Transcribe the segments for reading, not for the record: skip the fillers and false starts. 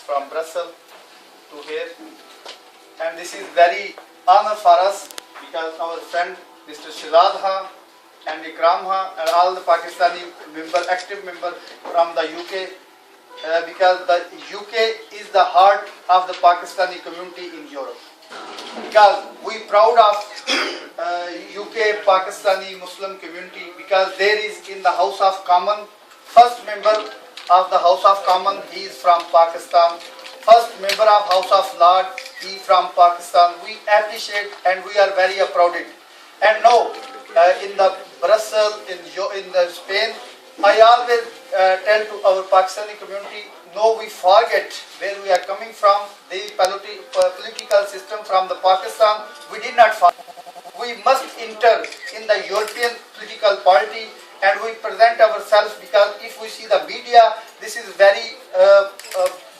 from Brussels to here, and this is very honor for us because our friend Mr. Shahzad Ha and Ikram Ha and all the Pakistani active member from the UK, because the UK is the heart of the Pakistani community in Europe. Because we proud of UK Pakistani Muslim community, because there is in the House of Commons, first member of the House of Commons, he is from Pakistan. First member of House of Lords, he from Pakistan. We appreciate and we are very proud. And now in the Brussels, in the Spain, I always tell to our Pakistani community, no, we forget where we are coming from, the political system from the Pakistan. We did not forget. We must enter in the European political party and we present ourselves, because if we see the media, this is very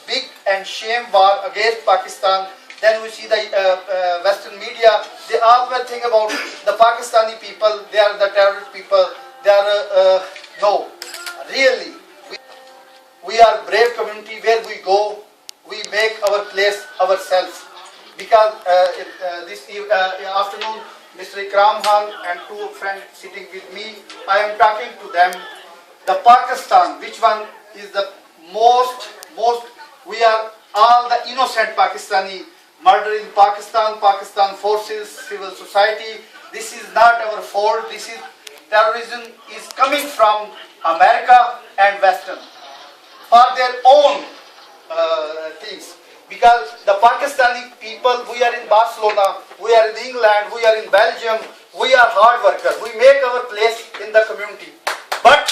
big and shame war against Pakistan. Then we see the Western media, they always think about the Pakistani people, they are the terrorist people, they are, no, really, we are brave community. Where we go, we make our place ourselves. Because this afternoon, Mr. Ikram Khan and two friends sitting with me, I am talking to them. The Pakistan, which one is the most, we are all the innocent Pakistani, murder in Pakistan, Pakistan forces, civil society. This is not our fault. This is terrorism is coming from America and Western for their own things. Because the Pakistani people, we are in Barcelona, we are in England, we are in Belgium, we are hard workers. We make our place in the community. But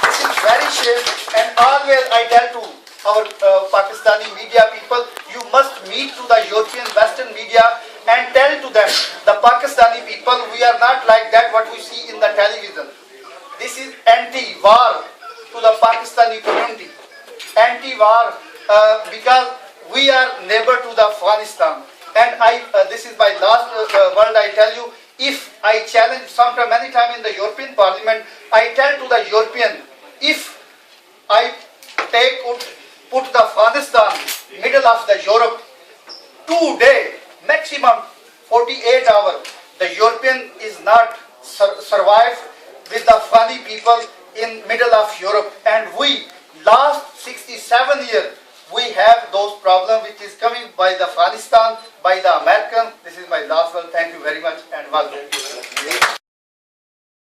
this is very shame, and always I tell to our Pakistani media people, you must meet to the European Western media and tell to them, the Pakistani people, we are not like that what we see in the television. This is anti-war to the Pakistani community. Anti-war because we are neighbor to the Afghanistan. And this is my last word I tell you, if I challenge sometime, many times in the European Parliament, I tell to the European, if I put the Afghanistan middle of the Europe, 2 days, maximum 48 hours, the European is not survive with the Afghani people in middle of Europe. And we, last 67 years, we have those problems which is coming by the Afghanistan, by the American. This is my last one. Thank you very much and welcome.